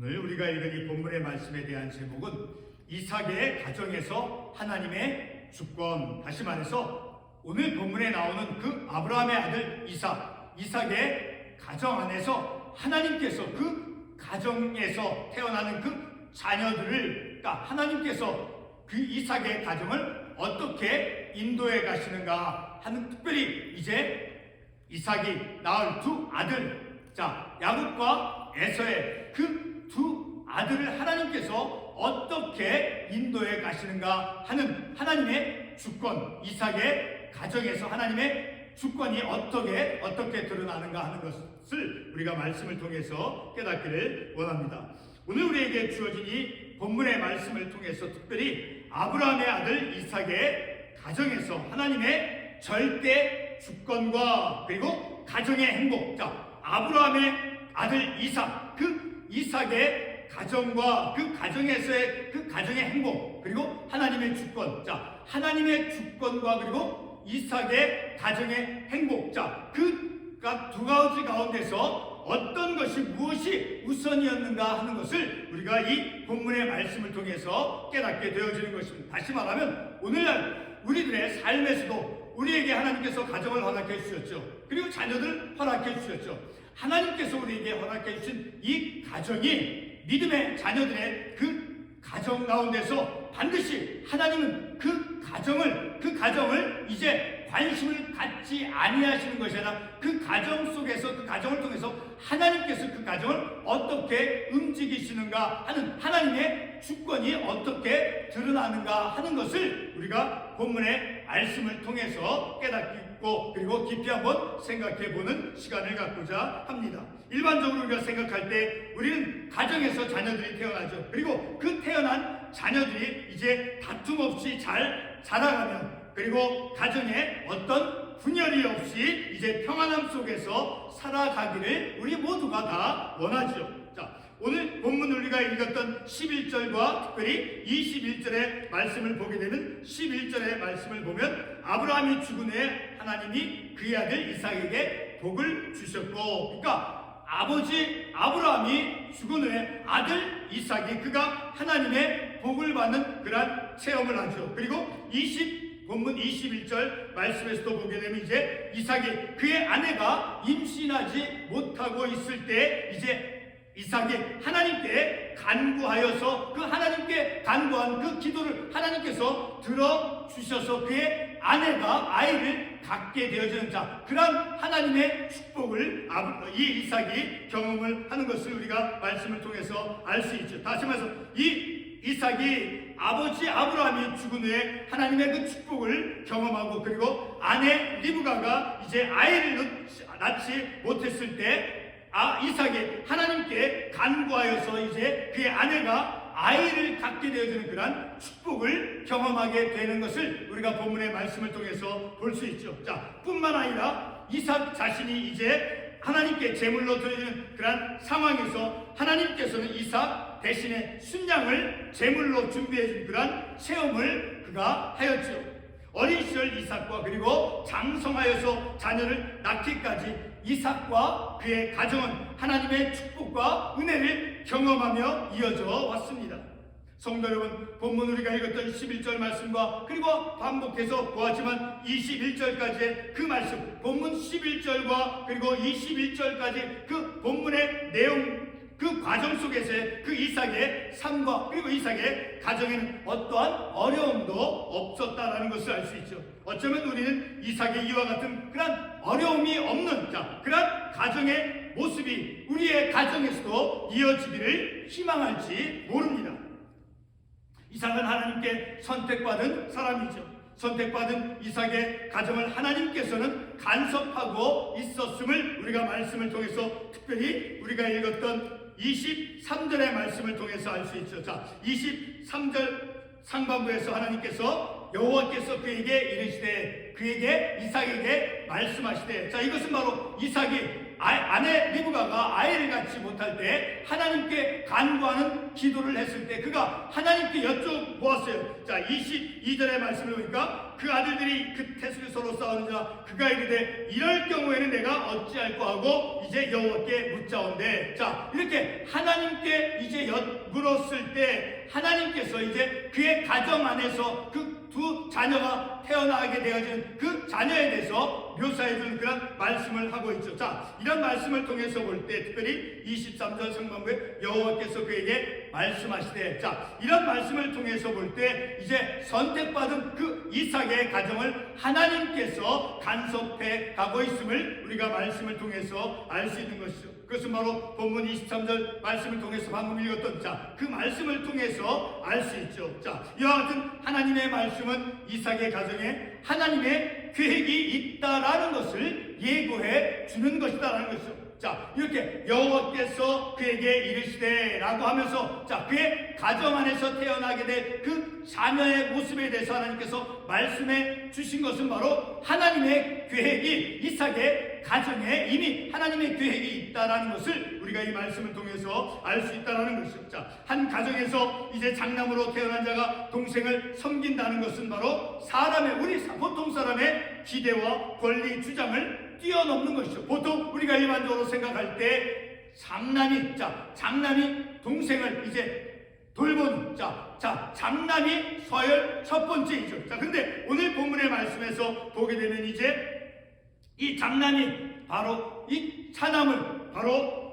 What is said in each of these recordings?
오늘 우리가 읽은 이 본문의 말씀에 대한 제목은 이삭의 가정에서 하나님의 주권, 다시 말해서 오늘 본문에 나오는 그 아브라함의 아들 이삭의 가정 안에서 하나님께서 그 가정에서 태어나는 그 자녀들을, 그러니까 하나님께서 그 이삭의 가정을 어떻게 인도해 가시는가 하는, 특별히 이제 이삭이 낳을 두 아들, 야곱과 에서의 그 두 아들을 하나님께서 어떻게 인도해 가시는가 하는 하나님의 주권, 이삭의 가정에서 하나님의 주권이 어떻게 드러나는가 하는 것을 우리가 말씀을 통해서 깨닫기를 원합니다. 오늘 우리에게 주어진 이 본문의 말씀을 통해서 특별히 아브라함의 아들 이삭의 가정에서 하나님의 절대 주권과 그리고 가정의 행복, 아브라함의 아들 이삭, 그 이삭의 가정과 그 가정에서의 그 가정의 행복, 그리고 하나님의 주권, 하나님의 주권과 그리고 이삭의 가정의 행복, 그 두 가지 가운데서 어떤 것이 무엇이 우선이었는가 하는 것을 우리가 이 본문의 말씀을 통해서 깨닫게 되어지는 것입니다. 다시 말하면 오늘날 우리들의 삶에서도 우리에게 하나님께서 가정을 허락해 주셨죠. 그리고 자녀들을 허락해 주셨죠. 하나님께서 우리에게 허락해 주신 이 가정이 믿음의 자녀들의 그 가정 가운데서 반드시 하나님은 그 가정을 이제 관심을 갖지 아니하시는 것이 아니라 그 가정 속에서, 그 가정을 통해서 하나님께서 그 가정을 어떻게 움직이시는가 하는 하나님의 주권이 어떻게 드러나는가 하는 것을 우리가 본문의 말씀을 통해서 깨닫고 그리고 깊이 한번 생각해보는 시간을 갖고자 합니다. 일반적으로 우리가 생각할 때 우리는 가정에서 자녀들이 태어나죠. 그리고 그 태어난 자녀들이 이제 다툼 없이 잘 자라가면, 그리고 가정에 어떤 분열이 없이 이제 평안함 속에서 살아가기를 우리 모두가 다 원하죠. 오늘 본문 우리가 읽었던 11절과 특별히 21절의 말씀을 보게 되면, 11절의 말씀을 보면 아브라함이 죽은 후에 하나님이 그의 아들 이삭에게 복을 주셨고, 그러니까 아버지 아브라함이 죽은 후에 아들 이삭이 그가 하나님의 복을 받는 그러한 체험을 하죠. 그리고 본문 21절 말씀에서도 보게 되면 이제 이삭이 그의 아내가 임신하지 못하고 있을 때 이제 이삭이 하나님께 간구하여서 그 하나님께 간구한 그 기도를 하나님께서 들어주셔서 그의 아내가 아이를 갖게 되어지는 그런 하나님의 축복을 이 이삭이 경험을 하는 것을 우리가 말씀을 통해서 알 수 있죠. 다시 말해서 이 이삭이 아버지 아브라함이 죽은 후에 하나님의 그 축복을 경험하고, 그리고 아내 리브가가 이제 아이를 낳지 못했을 때 이삭이 하나님께 간구하여서 이제 그의 아내가 아이를 갖게 되어지는 그러한 축복을 경험하게 되는 것을 우리가 본문의 말씀을 통해서 볼 수 있죠. 뿐만 아니라 이삭 자신이 이제 하나님께 제물로 드리는 그러한 상황에서 하나님께서는 이삭 대신에 순양을 제물로 준비해 준 그러한 체험을 그가 하였죠. 어린 시절 이삭과 그리고 장성하여서 자녀를 낳기까지 이삭과 그의 가정은 하나님의 축복과 은혜를 경험하며 이어져 왔습니다. 성도 여러분, 본문 우리가 읽었던 11절 말씀과 그리고 반복해서 보았지만 21절까지의 그 말씀, 본문 11절과 그리고 21절까지 그 본문의 내용, 그 과정 속에서의 그 이삭의 삶과 그리고 이삭의 가정에는 어떠한 어려움도 없었다라는 것을 알 수 있죠. 어쩌면 우리는 이삭의 이와 같은 그런 어려움이 없는 그런 가정의 모습이 우리의 가정에서도 이어지기를 희망할지 모릅니다. 이삭은 하나님께 선택받은 사람이죠. 선택받은 이삭의 가정을 하나님께서는 간섭하고 있었음을 우리가 말씀을 통해서, 특별히 우리가 읽었던 23절의 말씀을 통해서 알 수 있죠. 23절 상반부에서 하나님께서 여호와께서 그에게 이르시되 그에게 이삭에게 말씀하시되, 이것은 바로 이삭이 아내 리브가가 아이를 갖지 못할 때 하나님께 간구하는 기도를 했을 때 그가 하나님께 여쭤보았어요. 22절의 말씀을 보니까 그 아들들이 그 태수에 서로 싸우느니라. 그가 이르되 이럴 경우에는 내가 어찌할꼬 하고 이제 여호와께 묻자온대. 자, 이렇게 하나님께 이제 물었을 때 하나님께서 이제 그의 가정 안에서 그 두 자녀가 태어나게 되어진 그 자녀에 대해서 묘사해주는 그런 말씀을 하고 있죠. 자, 이런 말씀을 통해서 볼 때 특별히 23절 상반부에 여호와께서 그에게 말씀하시되, 자, 이런 말씀을 통해서 볼 때 이제 선택받은 그 이삭의 가정을 하나님께서 간섭해 가고 있음을 우리가 말씀을 통해서 알 수 있는 것이죠. 그것은 바로 본문 23절 말씀을 통해서 방금 읽었던 그 말씀을 통해서 알 수 있죠. 자, 이와 같은 하나님의 말씀은 이삭의 가정에 하나님의 계획이 있다라는 것을 예고해 주는 것이다라는 것이죠. 자, 이렇게 여호와께서 그에게 이르시되 라고 하면서, 자, 그의 가정 안에서 태어나게 될 그 자녀의 모습에 대해서 하나님께서 말씀해 주신 것은 바로 하나님의 계획이 이삭의 가정에 이미 하나님의 계획이 있다라는 것을 우리가 이 말씀을 통해서 알 수 있다라는 것이죠. 자, 한 가정에서 이제 장남으로 태어난 자가 동생을 섬긴다는 것은 바로 보통 사람의 기대와 권리 주장을 뛰어넘는 것이죠. 보통 우리가 일반적으로 생각할 때 장남이 동생을 이제 돌보는, 장남이 서열 첫 번째이죠. 자, 근데 오늘 본문의 말씀에서 보게 되면 이제 이 장남이 바로 이 차남을 바로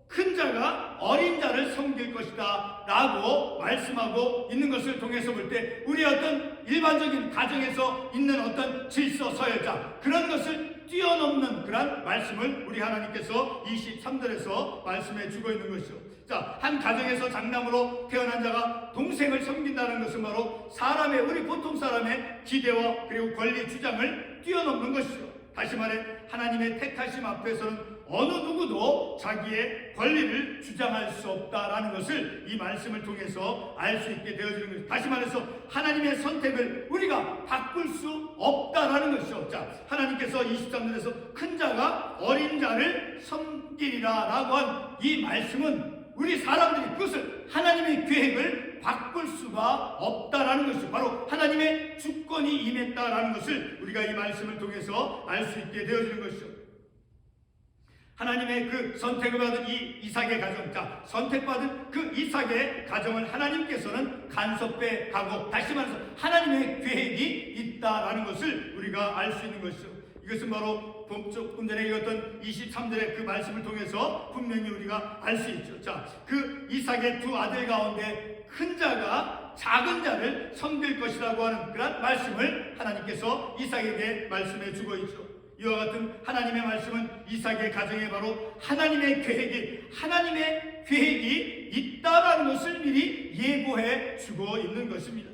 큰 자가 어린 자를 섬길 것이다 라고 말씀하고 있는 것을 통해서 볼 때 우리 어떤 일반적인 가정에서 있는 어떤 질서 서열자 그런 것을 뛰어넘는 그런 말씀을 우리 하나님께서 23절에서 말씀해 주고 있는 것이죠. 자, 한 가정에서 장남으로 태어난 자가 동생을 섬긴다는 것은 바로 우리 보통 사람의 기대와 그리고 권리 주장을 뛰어넘는 것이죠. 다시 말해 하나님의 택하심 앞에서는 어느 누구도 자기의 권리를 주장할 수 없다라는 것을 이 말씀을 통해서 알 수 있게 되어지는 것이죠. 다시 말해서 하나님의 선택을 우리가 바꿀 수 없다라는 것이죠. 자, 하나님께서 23절에서 큰 자가 어린 자를 섬기리라 라고 한 이 말씀은 우리 사람들이 그것을 하나님의 계획을 바꿀 수가 없다라는 것이죠. 바로 하나님의 주권이 임했다라는 것을 우리가 이 말씀을 통해서 알 수 있게 되어지는 것이죠. 하나님의 그 선택을 받은 이 이삭의 가정, 선택받은 그 이삭의 가정을 하나님께서는 간섭해 가고, 다시 말해서 하나님의 계획이 있다라는 것을 우리가 알 수 있는 것이죠. 이것은 바로 조금 전에 읽었던 23절의 그 말씀을 통해서 분명히 우리가 알 수 있죠. 자, 그 이삭의 두 아들 가운데 큰 자가 작은 자를 섬길 것이라고 하는 그런 말씀을 하나님께서 이삭에게 말씀해 주고 있죠. 이와 같은 하나님의 말씀은 이삭의 가정에 바로 하나님의 계획이 있다라는 것을 미리 예고해 주고 있는 것입니다.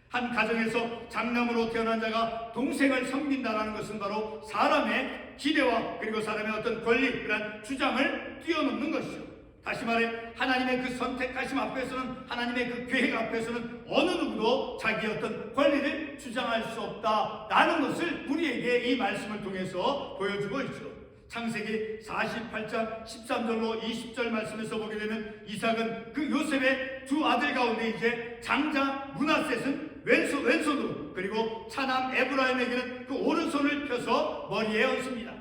한 가정에서 장남으로 태어난 자가 동생을 섬긴다라는 것은 바로 사람의 기대와 그리고 사람의 어떤 권리, 그런 주장을 뛰어넘는 것이죠. 다시 말해 하나님의 그 선택하심 앞에서는, 하나님의 그 계획 앞에서는 어느 누구도 자기의 어떤 권리를 주장할 수 없다라는 것을 우리에게 이 말씀을 통해서 보여주고 있죠. 창세기 48장 13절로 20절 말씀에서 보게 되면 이삭은 그 요셉의 두 아들 가운데 이제 장자 므낫셋은 왼손으로, 그리고 차남 에브라임에게는 그 오른손을 펴서 머리에 얹습니다.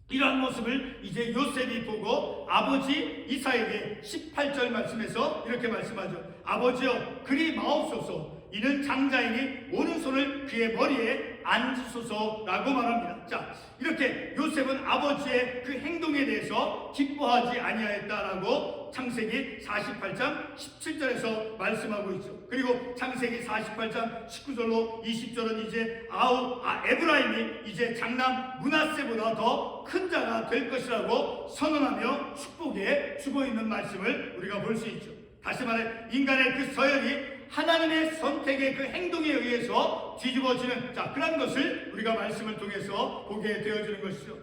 이러한 모습을 이제 요셉이 보고 아버지 이삭에게 18절 말씀에서 이렇게 말씀하죠. 아버지여, 그리 마옵소서. 이는 장자이니 오른손을 그의 머리에 앉으소서라고 말합니다. 자, 이렇게 요셉은 아버지의 그 행동에 대해서 기뻐하지 아니하였다라고 창세기 48장 17절에서 말씀하고 있죠. 그리고 창세기 48장 19절로 20절은 이제 에브라임이 이제 장남 므낫세보다 더 큰 자가 될 것이라고 선언하며 축복해 주고 있는 말씀을 우리가 볼 수 있죠. 다시 말해 인간의 그 서열이 하나님의 선택의 그 행동에 의해서 뒤집어지는 그런 것을 우리가 말씀을 통해서 보게 되어지는 것이죠.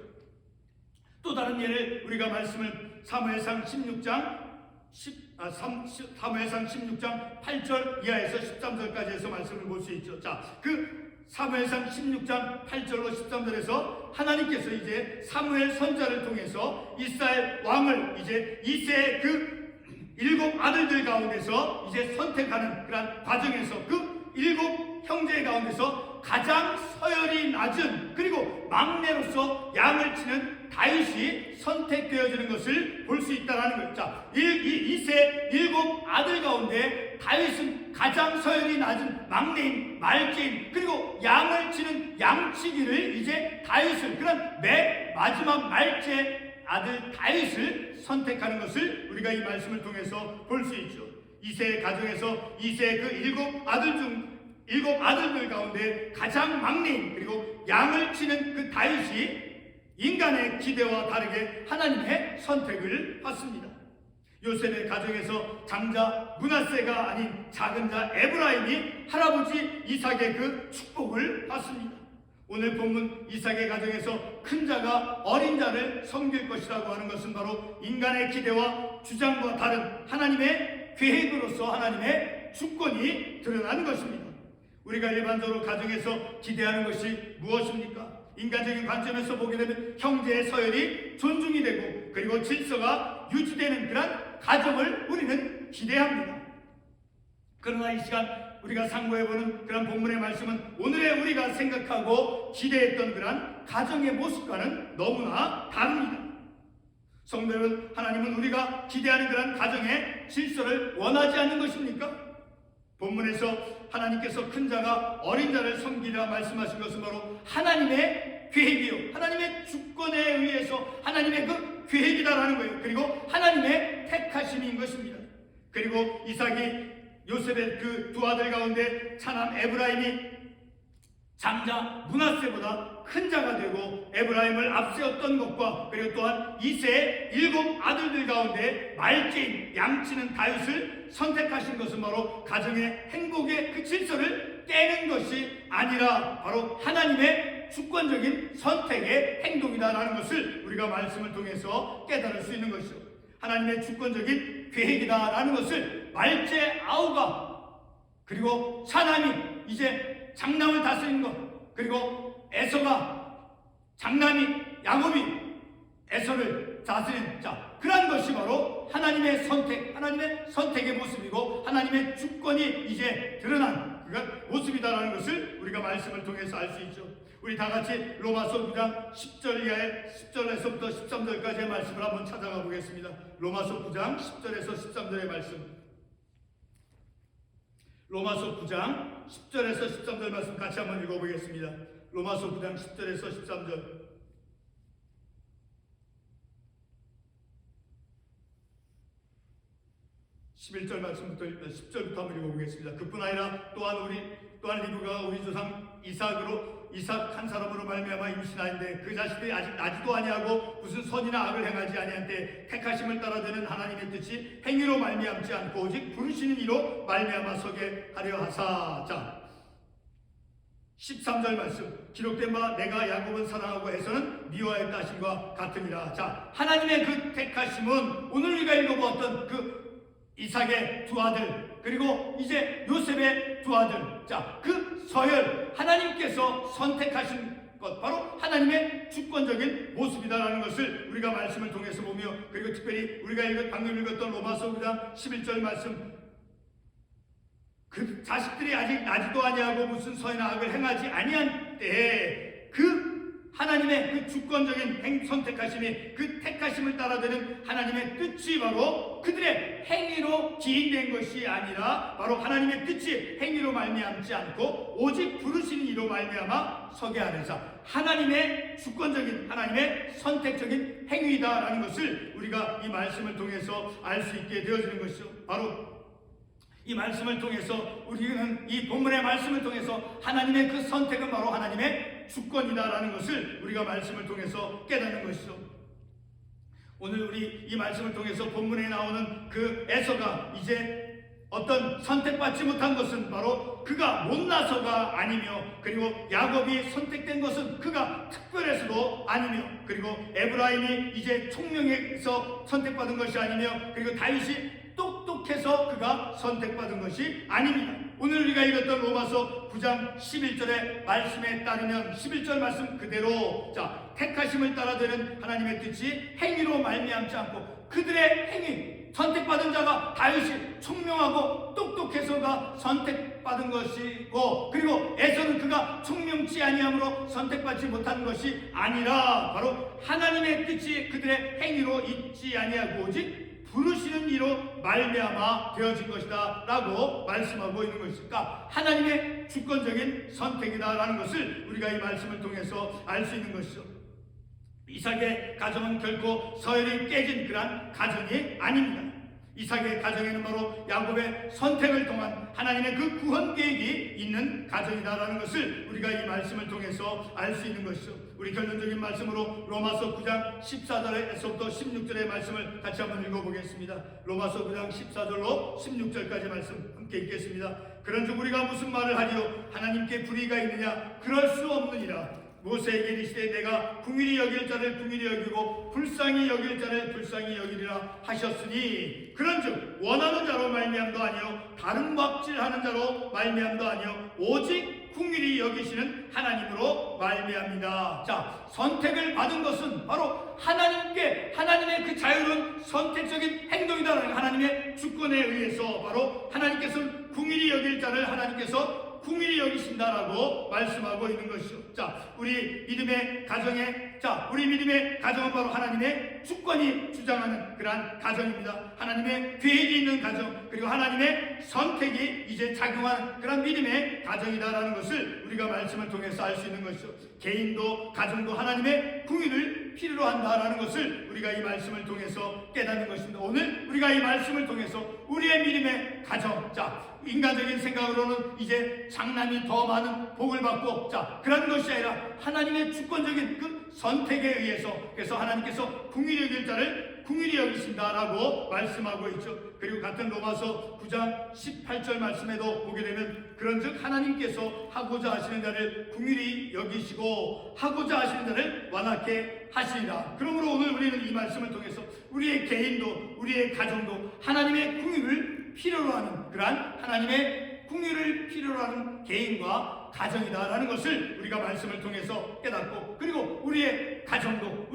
또 다른 예를 우리가 말씀을 사무엘상 16장 8절 이하에서 13절까지 해서 말씀을 볼 수 있죠. 자, 그 사무엘상 16장 8절로 13절에서 하나님께서 이제 사무엘 선자를 통해서 이스라엘 왕을 이제 이새의 그 7 아들들 가운데서 이제 선택하는 그런 과정에서 그 7 형제 가운데서 가장 서열이 낮은 그리고 막내로서 양을 치는 다윗이 선택되어지는 것을 볼 수 있다는 거예요. 자, 이세 7 아들 가운데 다윗은 가장 서열이 낮은 막내인 말제인 그리고 양을 치는 양치기를 이제 다윗을 그런 맨 마지막 말제 아들 다윗을 선택하는 것을 우리가 이 말씀을 통해서 볼 수 있죠. 이세 가정에서 이세 그 7 아들들 가운데 가장 막내인 그리고 양을 치는 그 다윗이 인간의 기대와 다르게 하나님의 선택을 받습니다. 요셉의 가정에서 장자 므낫세가 아닌 작은 자 에브라임이 할아버지 이삭의 그 축복을 받습니다. 오늘 본문 이삭의 가정에서 큰 자가 어린 자를 섬길 것이라고 하는 것은 바로 인간의 기대와 주장과 다른 하나님의 계획으로서 하나님의 주권이 드러나는 것입니다. 우리가 일반적으로 가정에서 기대하는 것이 무엇입니까? 인간적인 관점에서 보게 되면 형제의 서열이 존중이 되고 그리고 질서가 유지되는 그런 가정을 우리는 기대합니다. 그러나 이 시간 우리가 상고해보는 그런 본문의 말씀은 오늘의 우리가 생각하고 기대했던 그런 가정의 모습과는 너무나 다릅니다. 성도 여러분, 하나님은 우리가 기대하는 그런 가정의 질서를 원하지 않는 것입니까? 본문에서 하나님께서 큰 자가 어린 자를 섬기라 말씀하신 것은 바로 하나님의 계획이요, 하나님의 주권에 의해서 하나님의 그 계획이다라는 거예요. 그리고 하나님의 택하심인 것입니다. 그리고 이삭이 요셉의 그 두 아들 가운데 차남 에브라임이 장자 므낫세보다 큰 자가 되고 에브라임을 앞세웠던 것과 그리고 또한 이세 7 아들들 가운데 말제인 양치는 다윗을 선택하신 것은 바로 가정의 행복의 그 질서를 깨는 것이 아니라 바로 하나님의 주권적인 선택의 행동이다라는 것을 우리가 말씀을 통해서 깨달을 수 있는 것이죠. 하나님의 주권적인 계획이다라는 것을 말제 아우가 그리고 차남이 이제 장남을 다스리는 것, 그리고 에서가 장남이 야곱이 에서를 다스리는 자, 그런 것이 바로 하나님의 선택, 하나님의 선택의 모습이고 하나님의 주권이 이제 드러난 그런 모습이다라는 것을 우리가 말씀을 통해서 알 수 있죠. 우리 다 같이 로마서 9장 10절 이하의 10절에서부터 13절까지의 말씀을 한번 찾아가 보겠습니다. 로마서 9장 10절에서 13절의 말씀. 로마서 9장 10절에서 13절 말씀 같이 한번 읽어보겠습니다. 로마서 9장 10절에서 13절. (11절) 말씀부터 10절부터 한번 읽어보겠습니다. 그뿐 아니라 또한 리브가 우리 조상 이삭 한 사람으로 말미암아 임신하는데 그 자식들이 아직 나지도 아니하고 무슨 선이나 악을 행하지 아니한때 택하심을 따라되는 하나님의 뜻이 행위로 말미암지 않고 오직 부르시는 이로 말미암아 서게 하려 하사. 자, 13절 말씀. 기록된 바 내가 야곱은 사랑하고 에서는 미워했다 하심과 같으니라. 자, 하나님의 그 택하심은 오늘 우리가 읽어보았던 그 이삭의 두 아들 그리고 이제 요셉의 두 아들, 자, 그 서열 하나님께서 선택하신 것 바로 하나님의 주권적인 모습이다라는 것을 우리가 말씀을 통해서 보며 그리고 특별히 우리가 방금 읽었던 로마서 9장 11절 말씀, 그 자식들이 아직 나지도 아니하고 무슨 선이나 악을 행하지 아니한 때에 그 하나님의 그 주권적인 선택하심이 그 택하심을 따라되는 하나님의 뜻이 바로 그들의 행위로 기인된 것이 아니라 바로 하나님의 뜻이 행위로 말미암지 않고 오직 부르시는 이로 말미암아 서게 하면서 하나님의 주권적인 하나님의 선택적인 행위다라는 것을 우리가 이 말씀을 통해서 알 수 있게 되어지는 것이죠. 바로 이 말씀을 통해서 우리는 이 본문의 말씀을 통해서 하나님의 그 선택은 바로 하나님의 주권이다라는 것을 우리가 말씀을 통해서 깨닫는 것이죠. 오늘 우리 이 말씀을 통해서 본문에 나오는 그 에서가 이제 어떤 선택받지 못한 것은 바로 그가 못나서가 아니며 그리고 야곱이 선택된 것은 그가 특별해서도 아니며 그리고 에브라임이 이제 총명해서 선택받은 것이 아니며 그리고 다윗이 똑똑해서 그가 선택받은 것이 아닙니다. 오늘 우리가 읽었던 로마서 9장 11절의 말씀에 따르면 11절 말씀 그대로 자 택하심을 따라되는 하나님의 뜻이 행위로 말미암지 않고 그들의 행위 선택받은 자가 다윗이 총명하고 똑똑해서가 선택받은 것이고, 그리고 에서는 그가 총명치 아니함으로 선택받지 못한 것이 아니라 바로 하나님의 뜻이 그들의 행위로 있지 아니하고 오직 부르시는 이로 말미암아 되어진 것이다 라고 말씀하고 있는 것이니까 하나님의 주권적인 선택이다라는 것을 우리가 이 말씀을 통해서 알 수 있는 것이죠. 이삭의 가정은 결코 서열이 깨진 그러한 가정이 아닙니다. 이삭의 가정에는 바로 야곱의 선택을 통한 하나님의 그 구원 계획이 있는 가정이다라는 것을 우리가 이 말씀을 통해서 알 수 있는 것이죠. 우리 결론적인 말씀으로 로마서 9장 14절에서부터 16절의 말씀을 같이 한번 읽어보겠습니다. 로마서 9장 14절로 16절까지 말씀 함께 읽겠습니다. 그런즉 우리가 무슨 말을 하리요? 하나님께 불의가 있느냐? 그럴 수 없느니라. 모세에게 이르시되 내가 긍휼히 여길 자를 긍휼히 여기고 불쌍히 여길 자를 불쌍히 여기리라 하셨으니, 그런즉 원하는 자로 말미암도 아니요 다른 막질하는 자로 말미암도 아니요 오직 긍휼히 여기시는 하나님으로 말미암니다. 자, 선택을 받은 것은 바로 하나님의 그 자유로운 선택적인 행동이다. 하나님의 주권에 의해서 바로 하나님께서는 긍휼히 여길 자를 하나님께서 긍휼히 여기신다라고 말씀하고 있는 것이죠. 자, 우리 믿음의 가정은 바로 하나님의 주권이 주장하는 그러한 가정입니다. 하나님의 계획이 있는 가정, 그리고 하나님의 선택이 이제 작용하는 그런 믿음의 가정이다라는 것을 우리가 말씀을 통해서 알 수 있는 것이죠. 개인도 가정도 하나님의 긍휼을 필요로 한다라는 것을 우리가 이 말씀을 통해서 깨닫는 것입니다. 오늘 우리가 이 말씀을 통해서 우리의 믿음의 가정, 인간적인 생각으로는 이제 장남이 더 많은 복을 받고, 그런 것이 아니라 하나님의 주권적인 그 선택에 의해서, 그래서 하나님께서 긍휼히 여길 자를 긍휼히 여기신다라고 말씀하고 있죠. 그리고 같은 로마서 9장 18절 말씀에도 보게 되면 그런즉 하나님께서 하고자 하시는 자를 긍휼히 여기시고 하고자 하시는 자를 완악케 하시리라. 그러므로 오늘 우리는 이 말씀을 통해서 우리의 개인도 우리의 가정도 하나님의 긍휼을 필요로 하는 그러한 하나님의 긍휼을 필요로 하는 개인과 가정이다라는 것을 우리가 말씀을 통해서 깨닫고, 그리고 우리의 가정도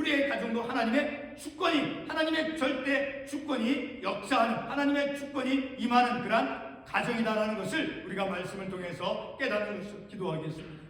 하나님의 주권이, 하나님의 절대 주권이 역사하는, 하나님의 주권이 임하는 그러한 가정이다라는 것을 우리가 말씀을 통해서 깨닫는 것을 기도하겠습니다.